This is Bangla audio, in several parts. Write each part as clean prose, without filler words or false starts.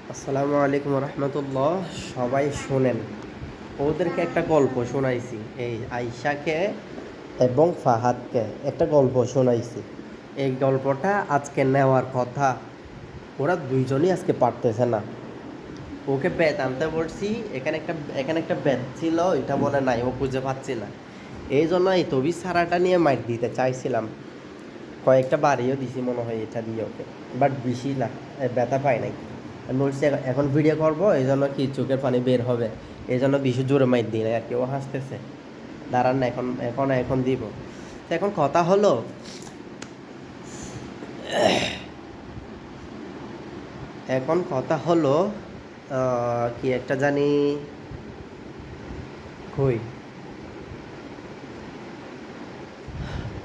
আসসালামু আলাইকুম রহমতুল্লাহ। সবাই শোনেন, ওদেরকে একটা গল্প শোনাইছি। এই আয়শাকে এবং ফাহাদকে একটা গল্প শোনাইছি। এই গল্পটা আজকে নেওয়ার কথা, ওরা দুইজনই আজকে পারতেছে না। ওকে বেত আনতে বলছি, এখানে একটা বেত ছিল, এটা বলে নাই, ও খুঁজে পাচ্ছি না। এই জন্য এই তবি সারাটা নিয়ে মাইর দিতে চাইছিলাম, কয়েকটা বাড়িও দিছি মনে হয় এটা দিয়ে ওকে, বাট বেশি না, ব্যথা পাই নাই। আমি বলছি এখন ভিডিও করবো, এই জন্য কি চোখের পানি বের হবে, এই জন্য বেশি জোরে মাইর দিই না আর কি। ও হাসতেছে, দাঁড়ান না, এখন এখন এখন দিব। তো এখন কথা হলো, এখন কথা হলো কি একটা জানি কই,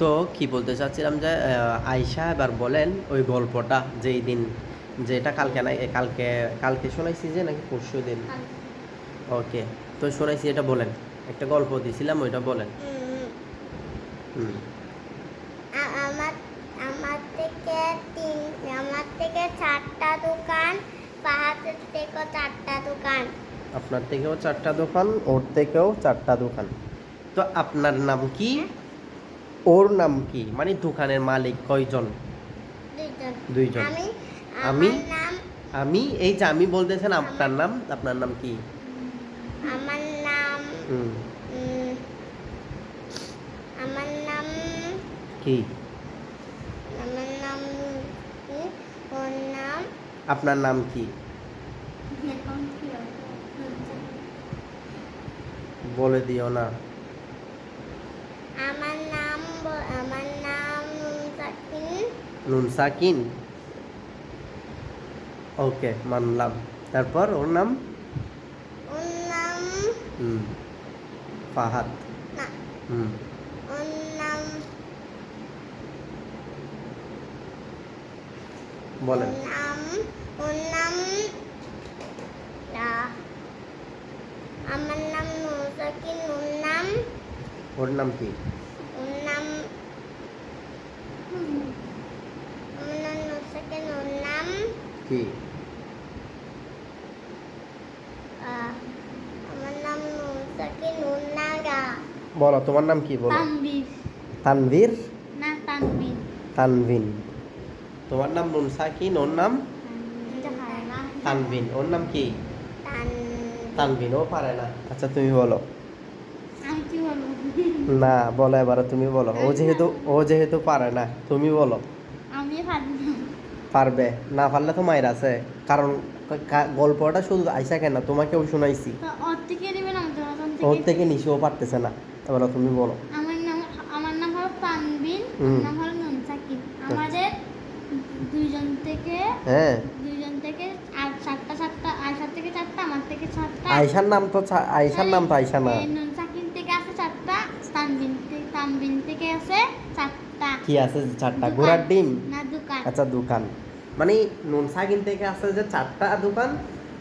তো কি বলতে চাচ্ছিলাম যে আয়শা এবার বলেন ওই গল্পটা, যেই দিন, যেটা কালকে না, কালকে কালকে শোনাইছি যে নাকি পরশু দিন। ওকে, তো শোনাইছি, এটা বলেন। একটা গল্প দিছিলাম, ওইটা বলেন। হুম। আমার আমার থেকে আমার থেকে 4টা দোকান, পাহাড়ের থেকেও 4টা দোকান। আপনার থেকেও 4টা দোকান, ওর থেকেও 4টা দোকান। তো আপনার নাম কি, হ্যাঁ? ওর নাম কি, মানে দোকানের মালিক কয়জন? দুইজন। দুইজন। আমি আমি আমার নাম আমি এই যে আমি বলতেছেন আপনার নাম, আপনার নাম কি? আমার নাম হুম। উম, আমার নাম কি আমার নাম কি? ওর নাম আপনার নাম কি বলে দিও না। আমার নাম নুনসাকিন। নুন সাকিন। ওকে, মানলাম। তারপর ওর নাম? ওর নাম হুম, ফাহাদ। না হুম, ওর নাম বলেন। ওর নাম আহ, আমার নাম নুনসাকিন। ওর নাম কি? ওর নাম আমার নাম নুনসাকিন। ওর নাম কি? আমার নাম নুনসাকিন। ওর নাম বলো, তোমার নাম কি বলো? তানভীর। তানভীর। না, তানভীর। তানভিন। তোমার নাম নুন সাকিন, ওর নাম তানভিন। ওর নাম কি? তানভিন। ও পারে না। আচ্ছা, তুমি বলো। আমি কি বলবো? না, বলো এবারে, তুমি বলো। ও যেহেতু পারে না, তুমি বলো। আমি পারি না। পারবে না, পারলে তো মায়ের আছে। কারণ গল্পটা শুধু আইসা কেন, তোমাকেও শুনাইছি। তো ওর থেকে নেবেন, ওর থেকে নিচে, ও পারতেছে না। এবারে তুমি বলো। আমার নাম হলো তানবিন। হুম। আমার নাম হলো নুনসাকিন। আমাদের দুইজন থেকে হ্যাঁ, দুইজন থেকে আর 4টা আয়শার থেকে 4টা, আমার থেকে 4টা। আয়শার নাম তো আয়শা না। নুনসাকিন থেকে আছে 4টা, তানবিন থেকে আছে 4টা। কি আছে 4টা? দোকান। ঘোড়ার ডিম। না, দোকান। আচ্ছা, দোকান। মানে নুন সাকিন থেকে আছে যে 4টা দোকান,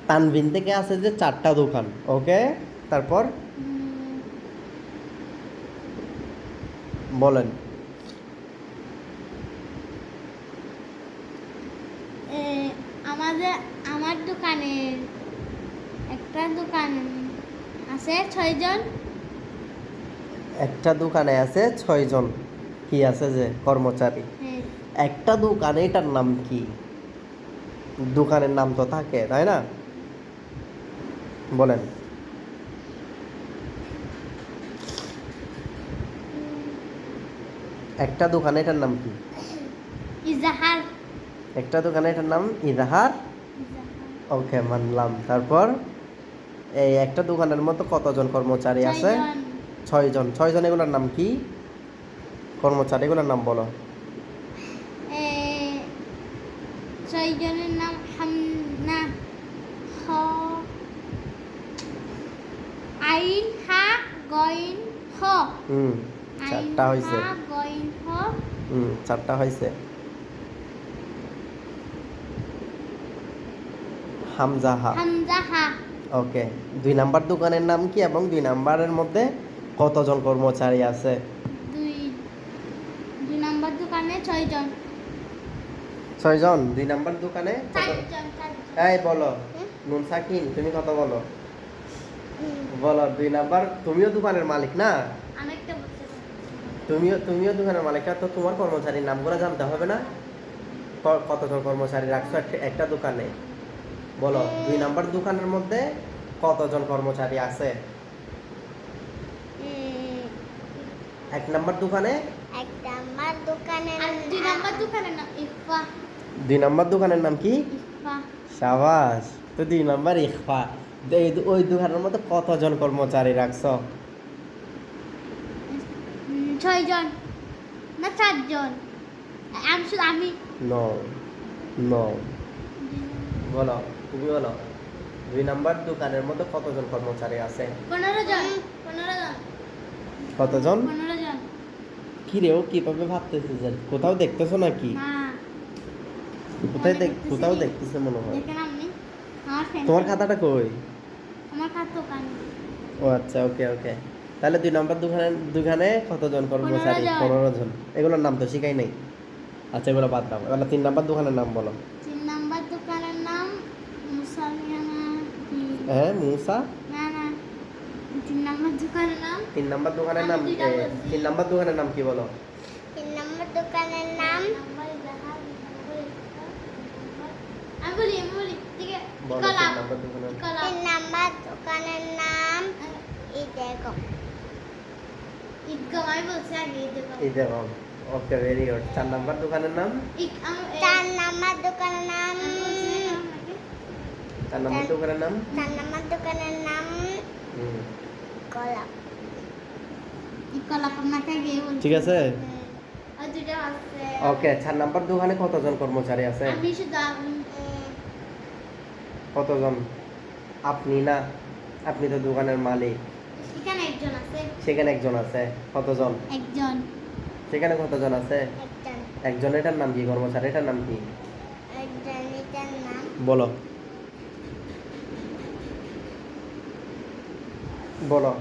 তানভিন থেকে আছে যে 4টা দোকান। ওকে, তারপর উম, বলেন। এ, আমার দোকানের একটা দোকান আছে 6জন। একটা দোকানে আছে 6জন। কি আছে যে কর্মচারী? হ্যাঁ। একটা দোকানে, এটার নাম কি? দোকানের নাম তো থাকে, তাই না? বলেন। একটা দোকানে, এটার নাম কি? ইজাহার। একটা দোকানে, এটার নাম ইজাহার। ওকে, মানলাম। তারপর এই একটা দোকানের মতো কতজন কর্মচারী আছে? 6জন। 6জন। 6জন, এগুলোর নাম কি? কর্মচারী, এগুলোর নাম বলো। এ, 6জনের নাম হামনা, হ, আইন হা, গইন হ। হুম, আইন 4টা হয়েছে। হা, গইন হ। 4টা হয়েছে। হামজাহা। হামজাহা। ওকে, 2 নাম্বার দোকানের নাম কি, এবং 2 নাম্বারের মধ্যে কতজন কর্মচারী আছে? দুই দুই নাম্বার দোকানে 6জন। 6জন। 2 নাম্বার দোকানে কত? 4জন। এই বলো নুন সাকিন তুমি কত বলো বলো 2 নাম্বার তুমিও দোকানের মালিক না আমি একটা বলতে পারি। তুমিও দোকানের মালিক না, তো তোমার কর্মচারীর নামগুলো জানতে হবে না? কতজন কর্মচারী রাখছো একটা দোকানে? বলো 2 নাম্বার দোকানের মধ্যে কতজন কর্মচারী আছে? 1 নাম্বার দোকানে একটা আমার দোকানের আর 2 নাম্বার দোকানের নাম ইফা। 2 নাম্বার দোকানের নাম কি? ইফা। সাবাস। তো 2 নাম্বার ইখফা। ওই দোকানের মধ্যে কতজন কর্মচারী রাখছো? 6 জন না 4 জন। আমি নো নো বলো তুমি বলো 2 নাম্বার দোকানের মধ্যে কতজন কর্মচারী আছে? 15 জন। 15 জন। কতজন? 15 জন। কি রে ও কিভাবে ভাবতেছিস? কোথাও দেখতেছো নাকি? না কোথাও দেখতেছে মনে হয়। দেখেন আপনি আমার ফ্রেন্ড। তোমার খাতাটা কই? আমার খাতা দোকানে। ও আচ্ছা, ওকে ওকে। তাহলে 2 নাম্বার দোকানে কতজন কর্মচারী? 15 জন। 15 জন। এগুলোর নাম তো শিখাই নাই। আচ্ছা এগুলো বাদ দাও, এবার 3 নাম্বার দোকানের নাম বলো। 3 নাম্বার দোকানের নাম মুসালিয়ানা। হ্যাঁ মুসা। না না 3 নাম্বার দোকানের নাম 3 নাম্বার দোকানের নাম আমি দুইটা বলছি। 3 নাম্বার দোকানের নাম কি বলো? 3 নম্বর দোকানের নাম আমি বলি ঠিক আছে। বলো কলা 3 নাম্বার দোকানের কলা 3 নম্বর দোকানের নাম এই দেখো ঈদগাহ আমি বলছি আগে ঈদগাহ। এই দেখো। Okay very good. 4 নাম্বার দোকানের নাম? 4 নম্বর দোকানের নাম 4 নাম্বার দোকানের নাম? 4 নম্বর দোকানের নাম হুম, কলা কলা আপনাকে আগে বলছি। ঠিক আছে। আর দুটো আছে। ওকে 4 নাম্বার দোকানে কতজন কর্মচারী আছে? আমি শুধু কতজন? আপনি না, আপনি তো দোকানের মালিক। এখানে একজন আছে। সেখানে একজন আছে। কতজন? একজন। সেখানে কতজন আছে? একজন একজন। এটার নাম কি? কর্মচারী এটার নাম কি এটার নাম বলো বলো।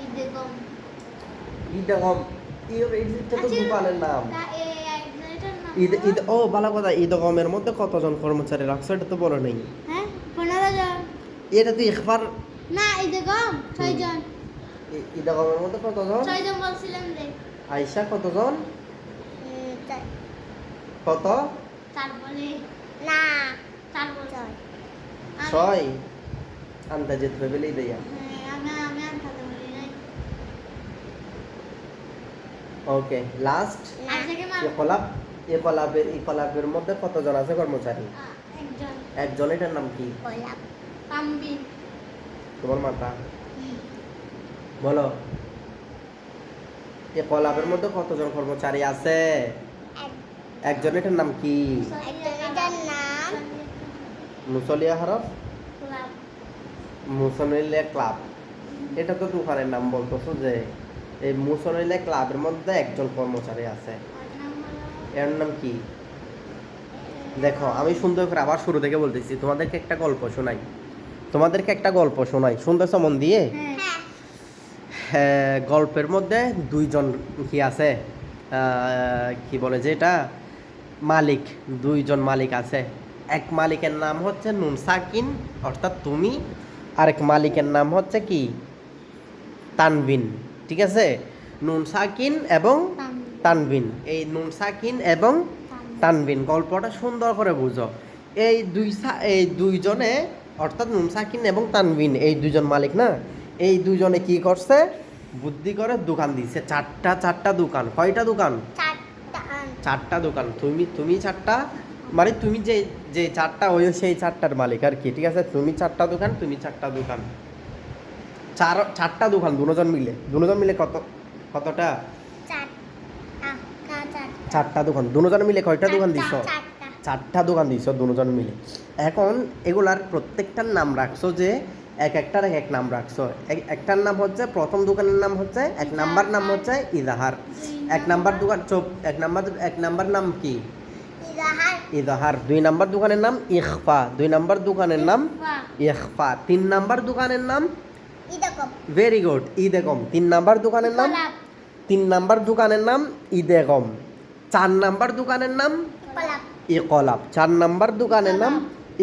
ঈদগাহ। ঈদগম। এটা তো দোকানের নাম। একজনের নাম ঈদ ও ভালো কথা। ঈদগমের মধ্যে কতজন কর্মচারী রাখছো এটা তো বলো নাই। হ্যাঁ 15 জন। এটা তো ইখফার। না ঈদগাহ 6 জন। ঈদগমের মধ্যে কতজন? 6 জন বলছিলাম রে। আয়েশা কতজন? কত? 4 বলে না 4 বলছে। 6 আন্দাজে ভেবেলেই দেয়া। আমি আর কথা বলি নাই। ওকে লাস্ট আজকে মার ইকলাবের মধ্যে কতজন আছে কর্মচারী? একজন। একজন। এটার নাম কি? কলা তামবিন। তোমার মাথা বলো ইকলাবের মধ্যে কতজন কর্মচারী আছে? একজন। এটার নাম কি? একজনের নাম মুসলিয়া হরফ ক্লাব। মুসলিয়া ক্লাব। এটা তো দোকানের নাম বলতেছো যে এই মুসলিয়া ক্লাবের মধ্যে একজন কর্মচারী আছে। এর নাম কি? দেখো আমি সুন্দর করে আবার শুরু থেকে বলতেছি, তোমাদেরকে একটা গল্প শোনাই। শুনতেছো মন দিয়ে? হ্যাঁ। হ্যাঁ, গল্পের মধ্যে 2 জন কি আছে, কি বলে যে এটা মালিক। 2 জন মালিক আছে। এক মালিকের নাম হচ্ছে নুন সাকিন অর্থাৎ তুমি, আরেক মালিকের নাম হচ্ছে কি? তানবিন। ঠিক আছে। নুন সাকিন এবং তানবিন। এই নুন সাকিন এবং তানবিন গল্পটা সুন্দর করে বুঝো। এই দুইজনে অর্থাৎ নুন সাকিন এবং তানবিন এই 2 জন মালিক না, এই 2 জনে কি করছে? বুদ্ধি করে দোকান দিছে। 4টা দোকান। কয়টা দোকান? 4টা দোকান। তুমি 4টা, মানে তুমি যে 4টা ওই সেই 4টার মালিক আর কি। ঠিক আছে। তুমি 4টা দোকান, তুমি 4টা দোকান, 4টা দোকান। দুজন মিলে কতটা? 4টা দোকান। দুজন মিলে কয়টা দোকান দিছো? 4টা দোকান দিছো দুজন মিলে। এখন এগুলার প্রত্যেকটার নাম রাখছো যে একটার এক নাম রাখছো। একটার নাম হচ্ছে, প্রথম দোকানের নাম হচ্ছে, 1 নাম্বার নাম হচ্ছে ইজাহার। 1 নাম্বার দোকান এক নাম্বার নাম কি? ইজাহার। 2 নাম্বার দোকানের নাম ইখফা। 2 নাম্বার দোকানের নাম ইখফা। 3 নাম্বার দোকানের নাম ভেরি গুড ঈদেগম। 3 নাম্বার দোকানের নাম 3 নাম্বার দোকানের নাম ঈদেগম। 4 নাম্বার দোকানের নাম কলা ইকলাব। 4 নাম্বার দোকানের নাম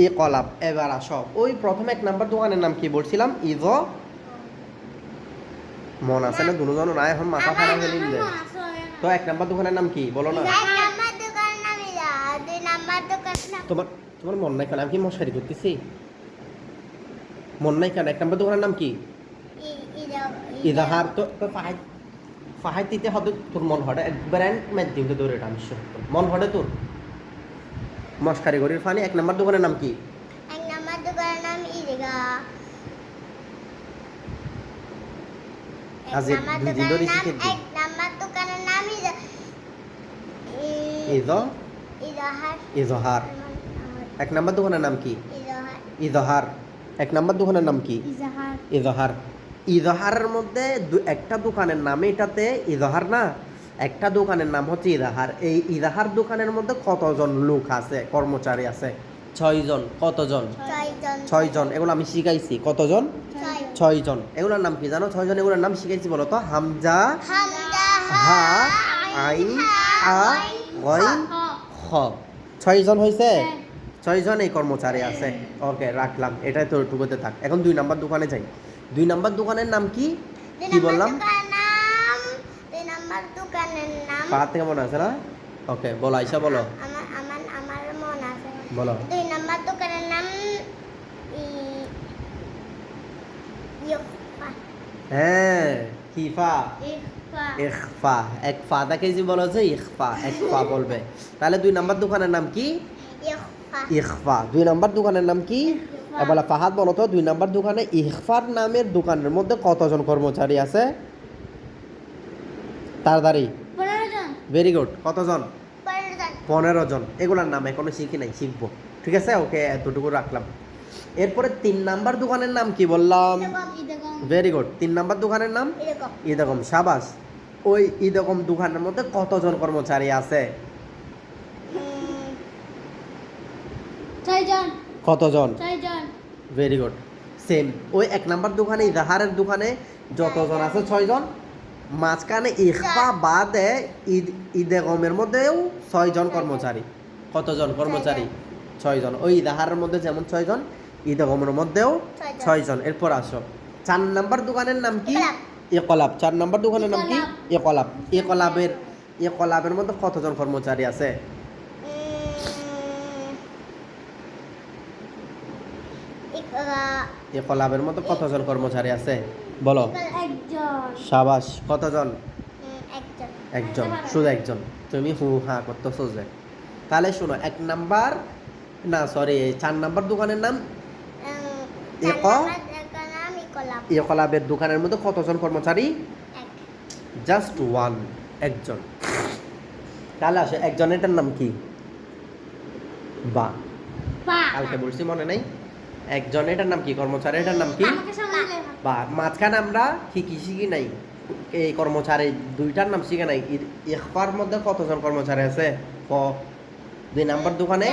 ইকলাব। এবার আসো, ওই প্রথম 1 নাম্বার দোকানের নাম কি বলছিলাম? ইজ। মন আছে না দুজন না, এখন মাথা খারাপ হয়ে নিলে। তো 1 নাম্বার দোকানের নাম কি বলো না? 1 নাম্বার দোকানের নাম ইদা, 2 নাম্বার দোকানের নাম তোমার তোমার মন নাই কেন? আমি কি মশারি করতেছি? মন নাই কেন? 1 নাম্বার দোকানের নাম কি? ইদা। ইজাহার। তো ফাহাদ দিতে হবে তোর মন হটে একবার মাধ্যম দৌড়ে এটা আমি মন হটে তোর মস্কারি গরির ফানি। 1 নাম্বার দোকানের নাম কি? 1 নাম্বার দোকানের নাম ইদা। আজ 2 দিন ধরে শিখে দিই। 1 নাম্বার দোকানের নাম ইদা। ইজ ইদাহার। ইজহার। 1 নাম্বার দোকানের নাম কি? ইদাহার। ইজহার। 1 নাম্বার দোকানের নাম কি? ইজাহার। ইজহার। ইজহারের মধ্যে একটা দোকানের নামে এটাতে ইজহার না, একটা দোকানের নাম হচ্ছে ইজহার। এই ইজহার দোকানের মধ্যে কতজন লোক আছে, কর্মচারী আছে? 6 জন। কতজন? 6 জন। 6 জন। এগুলো আমি শিখাইছি। কতজন? 6 6 জন। এগুলোর নাম কি জানো? 6 জন এগুলোর নাম শিখাইছি বলো তো? হামজা, হামজা, হা, আইন, আ, গইন, খ। 6 জন হয়েছে? 6 জন এই কর্মচারী আছে। ওকে, রাখলাম। এটাই তো টুকুতে থাক। এখন 2 নাম্বার দোকানে যাই। 2 নাম্বার দোকানের নাম কি? কি বললাম? 2 নাম্বার দোকানের নাম পা থেকে মনে আছে না? ওকে, বলো আইসা বলো। আমার মনে আছে। বলো। 2 নাম্বার দোকানের নাম ইয়ফা। হ্যাঁ, কিফা। ইখফা। ইখফা। এক ফাদাকে যে বলো যে ইখফা, ইখফা বলবে। তাহলে 2 নাম্বার দোকানের নাম কি? ইয়ফা। ইখফা। 2 নাম্বার দোকানের নাম কি? এবার ফাহাদ বলো তো, 2 নাম্বার দোকানে ইখফার নামের দোকানের মধ্যে কতজন কর্মচারী আছে? তাড়াতাড়ি। 15 জন। Very good. কতজন? 15 জন। 15 জন। এগুলোর নাম এখনো শিখি নাই, শিখবো। ঠিক আছে, ওকে, এতটুকু রাখলাম। এরপরে 3 নাম্বার দোকানের নাম কি বললাম? ইদগম। Very good. 3 নাম্বার দোকানের নাম এরকম ঈদগম। সাবাস। ওই ঈদগম দোকানের মধ্যে কতজন কর্মচারী আছে? 6 জন। কতজন? 6 জন। Very good. সেম। ওই 1 নাম্বার দোকানে ইজাহারের দোকানে যতজন আছে 6 জন। মাঝখানে ইখফা বাদে ঈদগমের মধ্যেও 6 জন কর্মচারী। কতজন কর্মচারী? 6 জন। ওই ইজাহারের মধ্যে যেমন 6 জন, ঈদগমের মধ্যেও 6 জন। এরপর আসো, 4 নাম্বার দোকানের নাম কি? ইকলাব। 4 নাম্বার দোকানের নাম কি? ইকলাব। ইকলাবের মধ্যে কতজন কর্মচারী আছে? ইকলাবের মধ্যে কতজন কর্মচারী আছে বলো? 1 জন। সাবাস। কতজন? একজন। একজন। শুধু একজন। তুমি হু হা করতেছো যে। তাহলে শোনো, 1 নাম্বার না, সরি, 4 নাম্বার দোকানের নাম নাম ইকলাব। ইকলাবের দোকানের মধ্যে কতজন কর্মচারী? 1। জাস্ট 1, একজন। তাহলে আসে একজনেরটার নাম কি? বা। পা। কালকে বলছি মনে নেই? একজনেরটার নাম কি? কর্মচারীটার নাম কি? আমাকে সামনে বা। মাঝখানে আমরা কি শিখি নাই? এই কর্মচারী 2টার নাম শিখে নাই। ইখফার মধ্যে কতজন কর্মচারী আছে? 2 নাম্বার দোকানে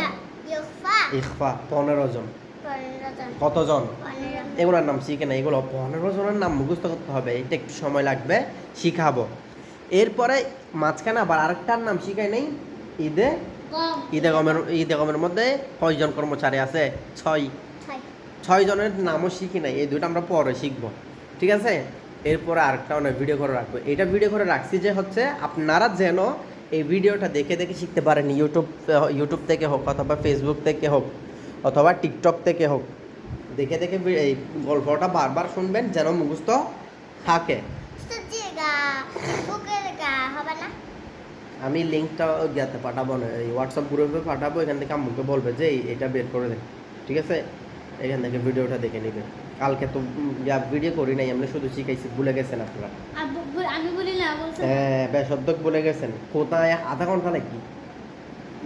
ইয়ফা। ইখফা 15 জন। 15 জন। কতজন? 15। এগুলোর নাম শিখে নাই। এগুলো 15 জনের নাম মুখস্থ করতে হবে। এটা একটু সময় লাগবে, শিখাবো। এরপরে মাঝখানে আবার আরেকটার নাম শিখাই নাই। কম। ঈদগমের মধ্যে কয়জন কর্মচারী আছে? 6 জনের নামও শিখি নাই। এই 2টা আমরা পরে শিখবো। ঠিক আছে, এরপরে আরেকটা অনেক ভিডিও করে রাখবো। এটা ভিডিও করে রাখছি যে হচ্ছে আপনারা যেন এই ভিডিওটা দেখে দেখে শিখতে পারেন। ইউটিউব থেকে হোক, অথবা ফেসবুক থেকে হোক, অথবা টিকটক থেকে হোক, দেখে দেখে এই গল্পটা বারবার শুনবেন যেন মুখস্থ থাকে। সুজিগা বুকের গা হবে না। আমি লিঙ্কটা ইয়াতে পাঠাবো না, এই হোয়াটসঅ্যাপ গ্রুপে পাঠাবো। এখান থেকে আম্মুকে বলবে যে এটা বের করে দেন। ঠিক আছে, এখান থেকে ভিডিওটা দেখে নেবে। কালকে তো ভিডিও করি নাই, আমরা শুধু শিখাইছি, ভুলে গেছেন আপনারা। আমি বলি না, বলছো হ্যাঁ, বেশব্দক বলে গেছেন। কোথায় আধা ঘন্টা নাকি?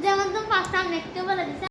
যেমন তুমি 5টা লিখতে বলে দিছে।